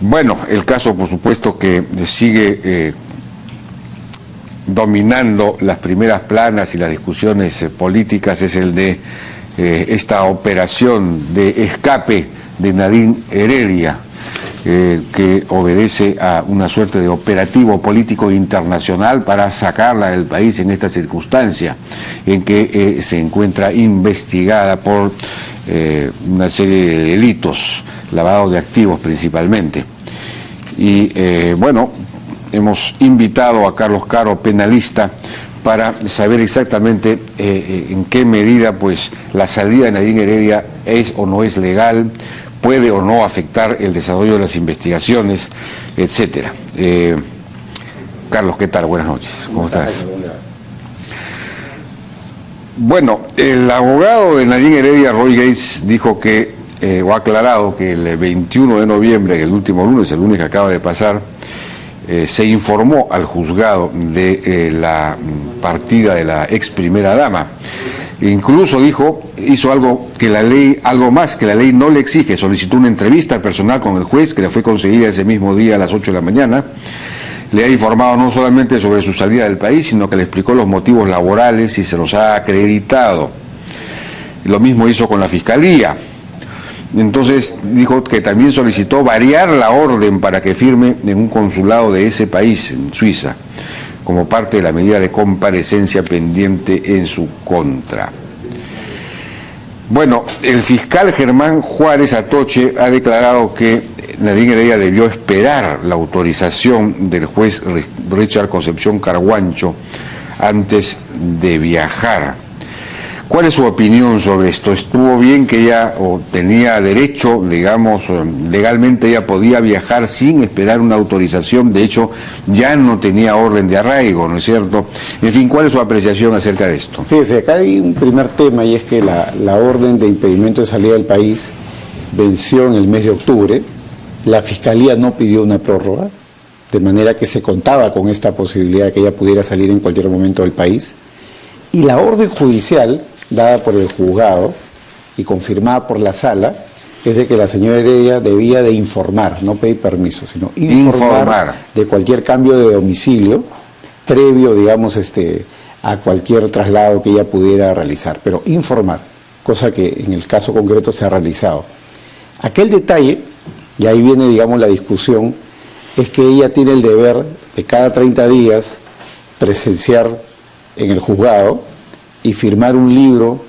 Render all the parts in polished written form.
Bueno, el caso, por supuesto, que sigue dominando las primeras planas y las discusiones políticas es el de esta operación de escape de Nadine Heredia, que obedece a una suerte de operativo político internacional para sacarla del país en esta circunstancia en que se encuentra investigada por una serie de delitos, lavado de activos principalmente. Y bueno, hemos invitado a Carlos Caro, penalista, para saber exactamente en qué medida pues la salida de Nadine Heredia es o no es legal, puede o no afectar el desarrollo de las investigaciones, etcétera. Carlos, ¿qué tal? Buenas noches. ¿Cómo estás? Bueno, el abogado de Nadine Heredia, Roy Gates, dijo que, o ha aclarado que el 21 de noviembre, el último lunes, el lunes que acaba de pasar, se informó al juzgado de la partida de la ex primera dama. Incluso dijo, hizo algo más que la ley no le exige, solicitó una entrevista personal con el juez que le fue concedida ese mismo día a las 8 de la mañana. Le ha informado no solamente sobre su salida del país, sino que le explicó los motivos laborales y se los ha acreditado. Lo mismo hizo con la Fiscalía. Entonces dijo que también solicitó variar la orden para que firme en un consulado de ese país, en Suiza, como parte de la medida de comparecencia pendiente en su contra. Bueno, el fiscal Germán Juárez Atoche ha declarado que Nadine Heredia debió esperar la autorización del juez Richard Concepción Carguancho antes de viajar. ¿Cuál es su opinión sobre esto? ¿Estuvo bien que ella, o tenía derecho, digamos, legalmente ella podía viajar sin esperar una autorización? De hecho, ya no tenía orden de arraigo, ¿no es cierto? En fin, ¿cuál es su apreciación acerca de esto? Fíjese, acá hay un primer tema, y es que la orden de impedimento de salida del país venció en el mes de octubre. La Fiscalía no pidió una prórroga, de manera que se contaba con esta posibilidad de que ella pudiera salir en cualquier momento del país. Y la orden judicial dada por el juzgado y confirmada por la sala, es de que la señora Heredia debía de informar, no pedir permiso, sino informar de cualquier cambio de domicilio previo, digamos, a cualquier traslado que ella pudiera realizar, pero informar, cosa que en el caso concreto se ha realizado. Aquel detalle, y ahí viene, digamos, la discusión, es que ella tiene el deber de cada 30 días presenciar en el juzgado y firmar un libro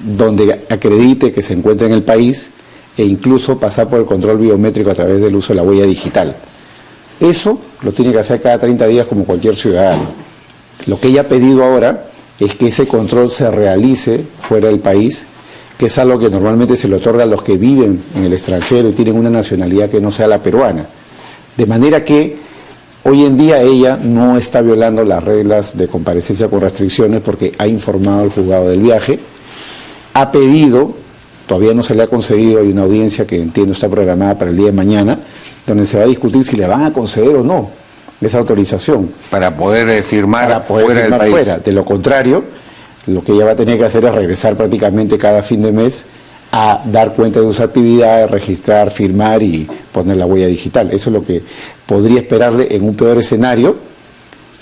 donde acredite que se encuentra en el país e incluso pasar por el control biométrico a través del uso de la huella digital. Eso lo tiene que hacer cada 30 días como cualquier ciudadano. Lo que ella ha pedido ahora es que ese control se realice fuera del país, que es algo que normalmente se le otorga a los que viven en el extranjero y tienen una nacionalidad que no sea la peruana. De manera que hoy en día ella no está violando las reglas de comparecencia con restricciones porque ha informado al juzgado del viaje, ha pedido, todavía no se le ha concedido, hay una audiencia que entiendo está programada para el día de mañana, donde se va a discutir si le van a conceder o no esa autorización. Para poder firmar, fuera del país. De lo contrario, lo que ella va a tener que hacer es regresar prácticamente cada fin de mes a dar cuenta de sus actividades, registrar, firmar y poner la huella digital. Eso es lo que podría esperarle en un peor escenario,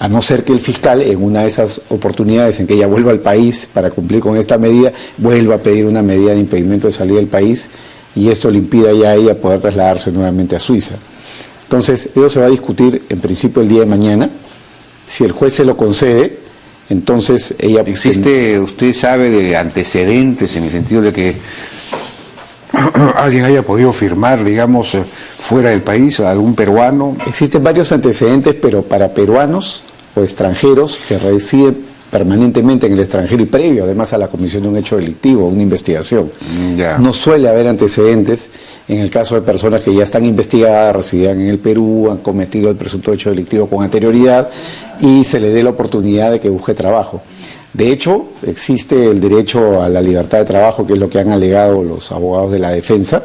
a no ser que el fiscal, en una de esas oportunidades en que ella vuelva al país para cumplir con esta medida, vuelva a pedir una medida de impedimento de salida del país y esto le impida ya a ella poder trasladarse nuevamente a Suiza. Entonces, eso se va a discutir en principio el día de mañana. Si el juez se lo concede, entonces ella... ¿Existe, usted sabe, de antecedentes en el sentido de que alguien haya podido firmar, digamos, fuera del país, algún peruano? Existen varios antecedentes, pero para peruanos o extranjeros que residen permanentemente en el extranjero y previo además a la comisión de un hecho delictivo, una investigación. No suele haber antecedentes en el caso de personas que ya están investigadas, residían en el Perú, han cometido el presunto hecho delictivo con anterioridad y se le dé la oportunidad de que busque trabajo. De hecho, existe el derecho a la libertad de trabajo, que es lo que han alegado los abogados de la defensa,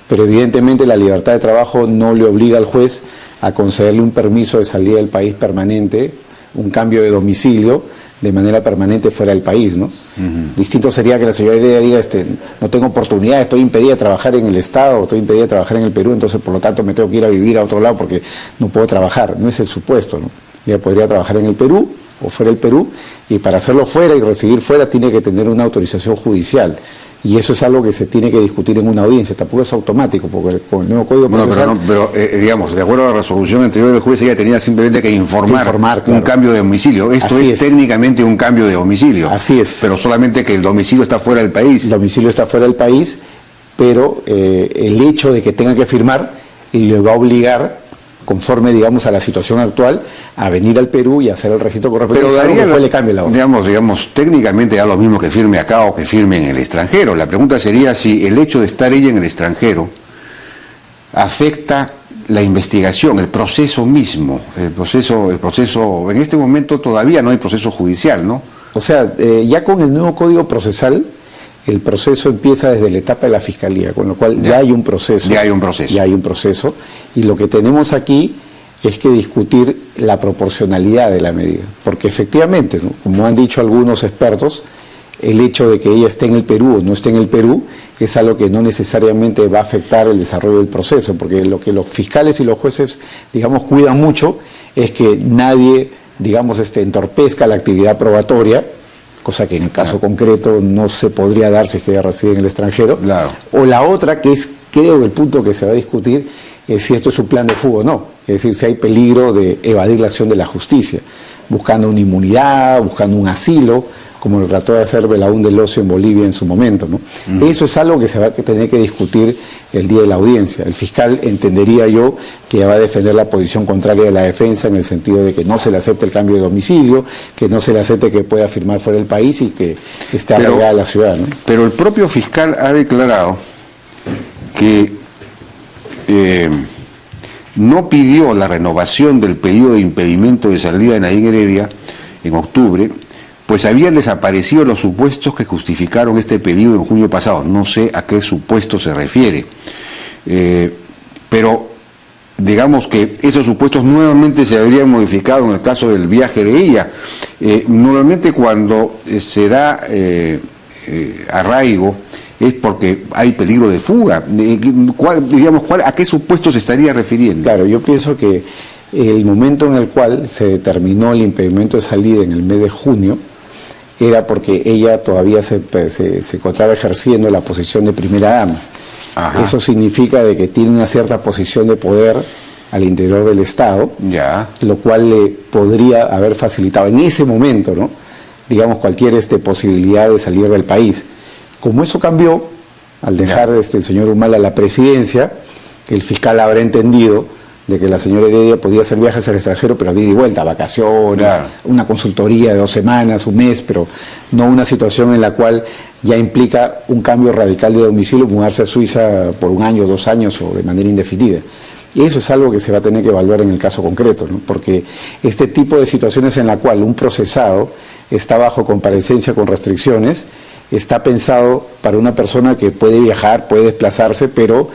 pero evidentemente la libertad de trabajo no le obliga al juez a concederle un permiso de salida del país permanente, un cambio de domicilio, de manera permanente fuera del país, ¿no? Distinto sería que la señora Heredia diga, no tengo oportunidad, estoy impedida de trabajar en el Estado, estoy impedida de trabajar en el Perú, entonces por lo tanto me tengo que ir a vivir a otro lado porque no puedo trabajar. No es el supuesto, ¿no? Ella podría trabajar en el Perú o fuera del Perú, y para hacerlo fuera y recibir fuera tiene que tener una autorización judicial. Y eso es algo que se tiene que discutir en una audiencia, tampoco es automático, porque con el nuevo Código Procesal... digamos, de acuerdo a la resolución anterior del juez, ella tenía simplemente que informar claro, un cambio de domicilio. Esto es técnicamente un cambio de domicilio. Así es. Pero solamente que el domicilio está fuera del país. El domicilio está fuera del país, pero el hecho de que tenga que firmar le va a obligar, conforme, digamos, a la situación actual, a venir al Perú y hacer el registro correspondiente. Pero daría, le cambie la orden. Digamos, técnicamente da lo mismo que firme acá o que firme en el extranjero. La pregunta sería si el hecho de estar ella en el extranjero afecta la investigación, el proceso mismo, el proceso, en este momento todavía no hay proceso judicial, ¿no? O sea, ya con el nuevo Código Procesal, el proceso empieza desde la etapa de la Fiscalía, con lo cual ya hay un proceso. Ya hay un proceso. Ya hay un proceso. Y lo que tenemos aquí es que discutir la proporcionalidad de la medida. Porque efectivamente, ¿no?, como han dicho algunos expertos, el hecho de que ella esté en el Perú o no esté en el Perú es algo que no necesariamente va a afectar el desarrollo del proceso, porque lo que los fiscales y los jueces, digamos, cuidan mucho es que nadie, digamos, entorpezca la actividad probatoria, cosa que en el caso concreto no se podría dar si es que ella reside en el extranjero. Claro. O la otra, que es, creo, el punto que se va a discutir, es si esto es un plan de fuga o no. Es decir, si hay peligro de evadir la acción de la justicia, buscando una inmunidad, buscando un asilo, como lo trató de hacer Belaúnde Locio en Bolivia en su momento, ¿no? Eso es algo que se va a tener que discutir el día de la audiencia. El fiscal, entendería yo, que va a defender la posición contraria de la defensa, en el sentido de que no se le acepte el cambio de domicilio, que no se le acepte que pueda firmar fuera del país y que esté arraigada a la ciudad, ¿no? Pero el propio fiscal ha declarado que no pidió la renovación del pedido de impedimento de salida de Nadine Heredia en octubre, pues habían desaparecido los supuestos que justificaron este pedido en junio pasado. No sé a qué supuesto se refiere, pero digamos que esos supuestos nuevamente se habrían modificado en el caso del viaje de ella. Normalmente cuando se da arraigo es porque hay peligro de fuga. ¿A qué supuesto se estaría refiriendo? Claro, yo pienso que el momento en el cual se determinó el impedimento de salida en el mes de junio era porque ella todavía se encontraba ejerciendo la posición de primera dama. Ajá. Eso significa de que tiene una cierta posición de poder al interior del Estado, ya, lo cual le podría haber facilitado en ese momento, ¿no?, digamos, cualquier posibilidad de salir del país. Como eso cambió, al dejar el señor Humala la presidencia, el fiscal habrá entendido de que la señora Heredia podía hacer viajes al extranjero, pero de ida y vuelta, vacaciones, claro, una consultoría de 2 semanas, un mes, pero no una situación en la cual ya implica un cambio radical de domicilio, mudarse a Suiza por 1 año, 2 años o de manera indefinida. Y eso es algo que se va a tener que evaluar en el caso concreto, ¿no?, porque este tipo de situaciones en la cual un procesado está bajo comparecencia con restricciones, está pensado para una persona que puede viajar, puede desplazarse, pero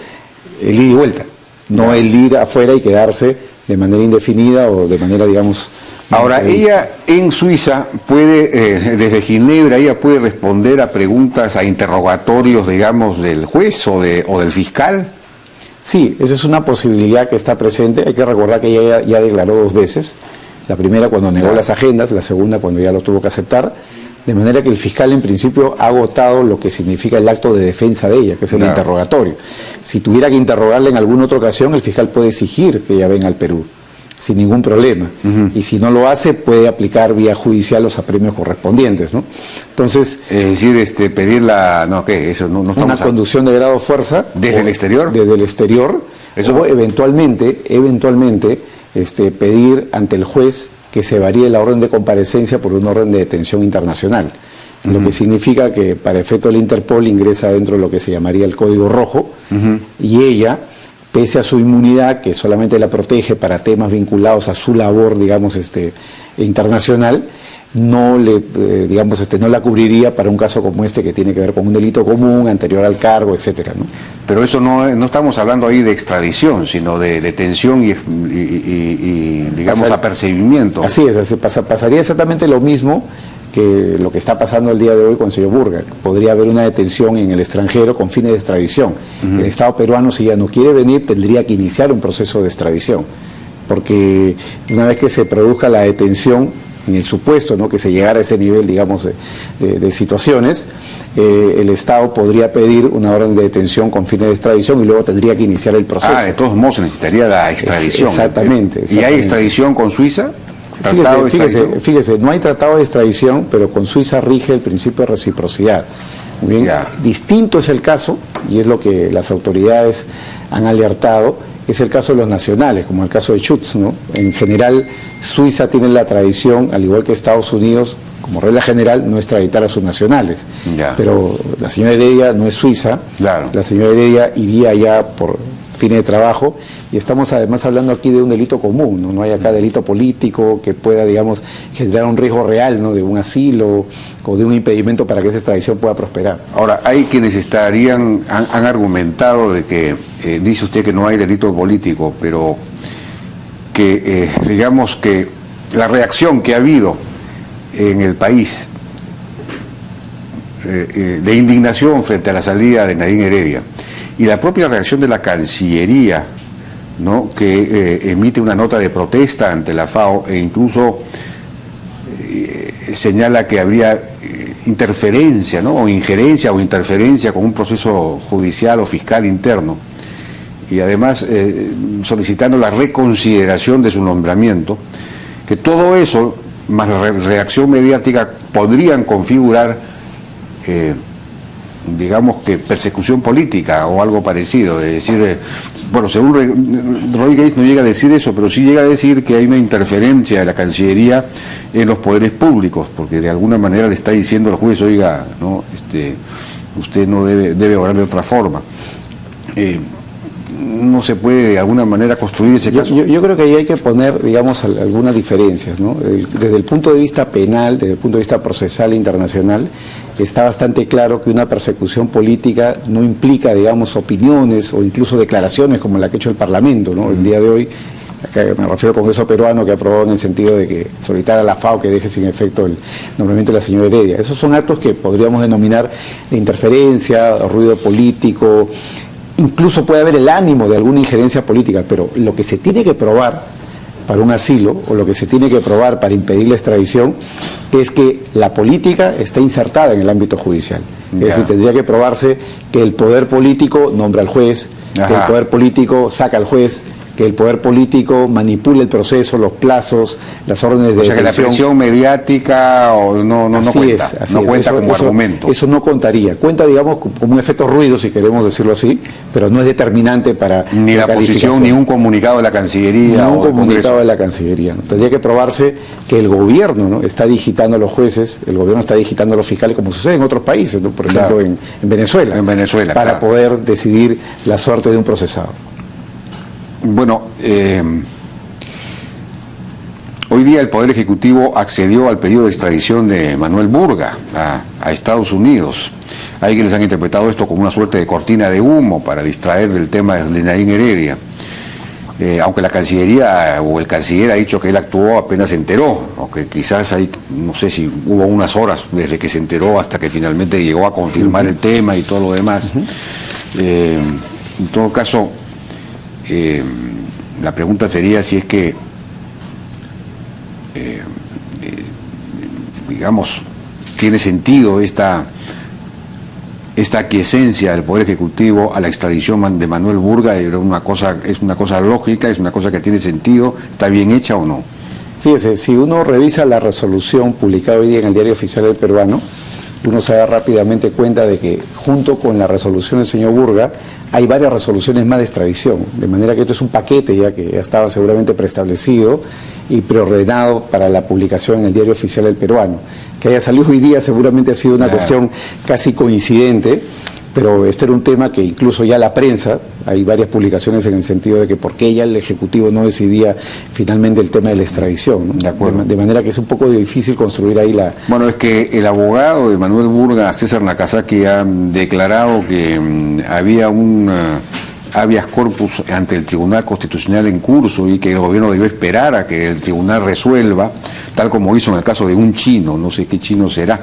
el ida y vuelta, no el ir afuera y quedarse de manera indefinida o de manera, digamos... Ahora, ella en Suiza puede, desde Ginebra, ella puede responder a preguntas, a interrogatorios, digamos, del juez o del fiscal. Sí, esa es una posibilidad que está presente. Hay que recordar que ella ya declaró 2 veces. La primera cuando negó las agendas, la segunda cuando ya lo tuvo que aceptar. De manera que el fiscal en principio ha agotado lo que significa el acto de defensa de ella, que es el interrogatorio. Si tuviera que interrogarla en alguna otra ocasión, el fiscal puede exigir que ella venga al Perú, sin ningún problema. Y si no lo hace, puede aplicar vía judicial los apremios correspondientes, ¿no? Entonces... Es decir, pedir la... No, ¿qué? Eso no estamos... Una conducción de grado de fuerza... ¿Desde el exterior? Desde el exterior. Eso... O eventualmente, pedir ante el juez que se varíe la orden de comparecencia por una orden de detención internacional, lo que significa que para efecto del Interpol ingresa dentro de lo que se llamaría el Código Rojo, y ella, pese a su inmunidad, que solamente la protege para temas vinculados a su labor, digamos, internacional, no no la cubriría para un caso como este que tiene que ver con un delito común, anterior al cargo, etcétera, ¿no? Pero eso no estamos hablando ahí de extradición, sino de detención y digamos, apercibimiento. Así es, pasaría exactamente lo mismo que lo que está pasando el día de hoy con el señor Burga. Podría haber una detención en el extranjero con fines de extradición. El Estado peruano, si ya no quiere venir, tendría que iniciar un proceso de extradición, porque una vez que se produzca la detención, en el supuesto, ¿no?, que se llegara a ese nivel, digamos, de situaciones, el Estado podría pedir una orden de detención con fines de extradición y luego tendría que iniciar el proceso. De todos modos necesitaría la extradición. Exactamente. ¿Y hay extradición con Suiza? Fíjese, no hay tratado de extradición, pero con Suiza rige el principio de reciprocidad. Muy bien, distinto es el caso, y es lo que las autoridades han alertado, es el caso de los nacionales, como el caso de Schutz, ¿no? En general, Suiza tiene la tradición, al igual que Estados Unidos, como regla general, no extraditar a sus nacionales. Pero la señora Heredia no es suiza, la señora Heredia iría ya por fines de trabajo, y estamos además hablando aquí de un delito común, ¿no? No hay acá delito político que pueda, digamos, generar un riesgo real, ¿no?, de un asilo o de un impedimento para que esa extradición pueda prosperar. Ahora, hay quienes han argumentado de que, dice usted que no hay delito político, pero que, digamos que la reacción que ha habido en el país de indignación frente a la salida de Nadine Heredia, y la propia reacción de la Cancillería, ¿no?, que emite una nota de protesta ante la FAO e incluso señala que habría interferencia, ¿no?, o injerencia o interferencia con un proceso judicial o fiscal interno, y además solicitando la reconsideración de su nombramiento, que todo eso, más la reacción mediática, podrían configurar digamos que persecución política o algo parecido, es decir, bueno, según Roy Gates no llega a decir eso, pero sí llega a decir que hay una interferencia de la Cancillería en los poderes públicos, porque de alguna manera le está diciendo al juez, oiga, no, usted no debe obrar de otra forma. No se puede de alguna manera construir ese caso. Yo creo que ahí hay que poner, digamos, algunas diferencias, ¿no? Desde el punto de vista penal, desde el punto de vista procesal internacional, está bastante claro que una persecución política no implica, digamos, opiniones o incluso declaraciones como la que ha hecho el Parlamento, ¿no? El día de hoy, acá me refiero al Congreso peruano, que aprobó en el sentido de que solicitar a la FAO que deje sin efecto el nombramiento de la señora Heredia. Esos son actos que podríamos denominar de interferencia, ruido político. Incluso puede haber el ánimo de alguna injerencia política, pero lo que se tiene que probar para un asilo o lo que se tiene que probar para impedir la extradición es que la política está insertada en el ámbito judicial. Es decir, tendría que probarse que el poder político nombra al juez, que el poder político saca al juez, que el poder político manipula el proceso, los plazos, las órdenes de detención. O sea, que la presión mediática no cuenta como argumento. Eso no contaría. Cuenta, digamos, como un efecto ruido, si queremos decirlo así, pero no es determinante para ni la posición, ni un comunicado de la Cancillería. Ni un comunicado de la Cancillería, ¿no? Tendría que probarse que el gobierno, ¿no?, está digitando a los jueces, el gobierno está digitando a los fiscales, como sucede en otros países, ¿no? Por ejemplo, en Venezuela. En Venezuela, para poder decidir la suerte de un procesado. Bueno, hoy día el Poder Ejecutivo accedió al pedido de extradición de Manuel Burga a Estados Unidos. Hay quienes han interpretado esto como una suerte de cortina de humo para distraer del tema de Nadine Heredia. Aunque la Cancillería o el canciller ha dicho que él actuó apenas se enteró, o que quizás hay, no sé si hubo unas horas desde que se enteró hasta que finalmente llegó a confirmar el tema y todo lo demás. En todo caso, la pregunta sería si es que, digamos, tiene sentido esta aquiescencia del Poder Ejecutivo a la extradición de Manuel Burga. Es una cosa lógica, es una cosa que tiene sentido, está bien hecha o no. Fíjese, si uno revisa la resolución publicada hoy día en el Diario Oficial del Peruano, uno se da rápidamente cuenta de que junto con la resolución del señor Burga hay varias resoluciones más de extradición, de manera que esto es un paquete ya que ya estaba seguramente preestablecido y preordenado para la publicación en el Diario Oficial del Peruano. Que haya salido hoy día seguramente ha sido una cuestión casi coincidente, pero esto era un tema que incluso ya la prensa, hay varias publicaciones en el sentido de que por qué ya el Ejecutivo no decidía finalmente el tema de la extradición, ¿no? De acuerdo. De manera que es un poco difícil construir ahí la... Bueno, es que el abogado de Manuel Burga, César Nakazaki, ha declarado que había un habeas corpus ante el Tribunal Constitucional en curso y que el gobierno debió esperar a que el tribunal resuelva, tal como hizo en el caso de un chino, no sé qué chino será.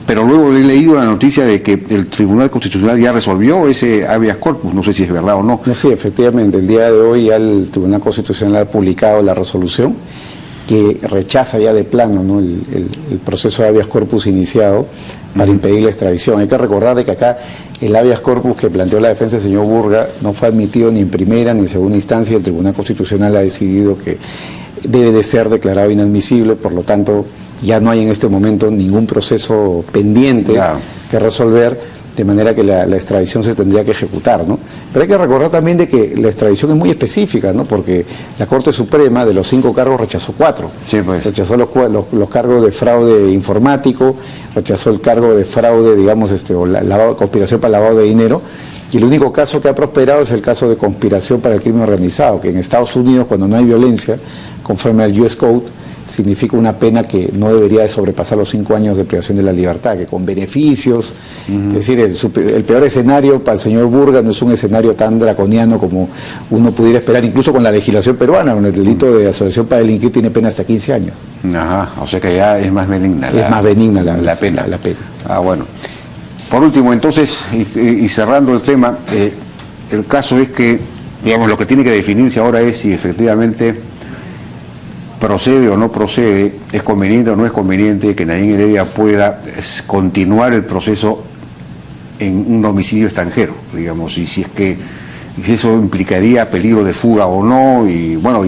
Pero luego he leído la noticia de que el Tribunal Constitucional ya resolvió ese habeas corpus, no sé si es verdad o no. No, sí, efectivamente, el día de hoy ya el Tribunal Constitucional ha publicado la resolución que rechaza ya de plano, ¿no?, el proceso de habeas corpus iniciado para impedir la extradición. Hay que recordar de que acá el habeas corpus que planteó la defensa del señor Burga no fue admitido ni en primera ni en segunda instancia, y el Tribunal Constitucional ha decidido que debe de ser declarado inadmisible, por lo tanto ya no hay en este momento ningún proceso pendiente que resolver, de manera que la extradición se tendría que ejecutar, ¿no? Pero hay que recordar también de que la extradición es muy específica, ¿no?, porque la Corte Suprema de los 5 cargos rechazó 4. Sí, pues. Rechazó los cargos de fraude informático, rechazó el cargo de fraude, digamos, o conspiración para lavado de dinero, y el único caso que ha prosperado es el caso de conspiración para el crimen organizado, que en Estados Unidos, cuando no hay violencia, conforme al US Code, significa una pena que no debería de sobrepasar los 5 años de privación de la libertad, que con beneficios, es decir, el peor escenario para el señor Burga no es un escenario tan draconiano como uno pudiera esperar, incluso con la legislación peruana, con el delito de asociación para delinquir tiene pena hasta 15 años. Ajá, o sea que ya es más benigna es más benigna la pena. La pena. Ah, bueno. Por último, entonces, y cerrando el tema, el caso es que, digamos, lo que tiene que definirse ahora es si efectivamente procede o no procede, es conveniente o no es conveniente que Nayib Heredia pueda continuar el proceso en un domicilio extranjero, digamos, y si eso implicaría peligro de fuga o no, y bueno,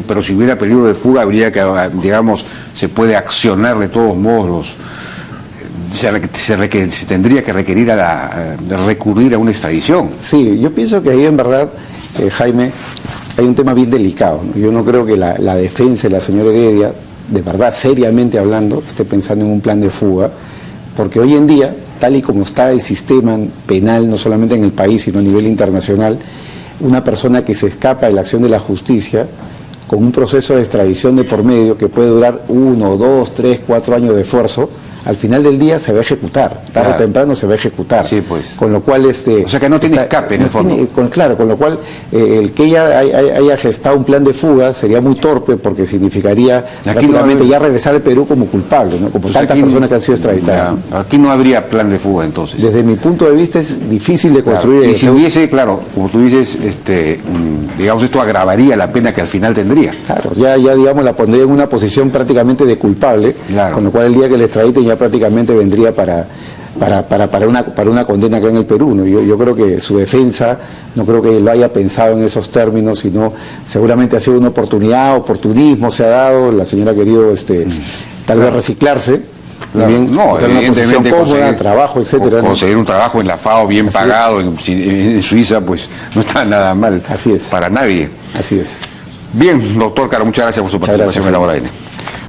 pero si hubiera peligro de fuga habría que, digamos, se puede accionar de todos modos se tendría que recurrir a una extradición. Sí, yo pienso que ahí en verdad, Jaime, hay un tema bien delicado, ¿no? Yo no creo que la defensa de la señora Heredia, de verdad, seriamente hablando, esté pensando en un plan de fuga, porque hoy en día, tal y como está el sistema penal, no solamente en el país, sino a nivel internacional, una persona que se escapa de la acción de la justicia, con un proceso de extradición de por medio que puede durar 1, 2, 3, 4 años de esfuerzo, al final del día se va a ejecutar, tarde o temprano se va a ejecutar. Sí, pues. Con lo cual, o sea que no tiene escape en el fondo. Claro, con lo cual el que ella haya gestado un plan de fuga sería muy torpe, porque significaría prácticamente ya regresar al Perú como culpable, ¿no?, como tantas personas que han sido extraditadas. Aquí no habría plan de fuga entonces. Desde mi punto de vista es difícil de construir. Claro. Y si hubiese, claro, como tú dices, digamos, esto agravaría la pena que al final tendría. Claro, ya digamos la pondría en una posición prácticamente de culpable, con lo cual el día que le extraditen ya prácticamente vendría para una condena acá en el Perú, ¿no? Yo creo que su defensa, no creo que lo haya pensado en esos términos, sino seguramente ha sido una oportunismo se ha dado, la señora ha querido tal vez reciclarse. Claro. Bien, no, evidentemente cómoda, trabajo, etcétera. Conseguir un trabajo en la FAO bien pagado en Suiza, pues no está nada mal. Así es. Para nadie. Así es. Bien, doctor Caro, muchas gracias por su participación en La Hora N.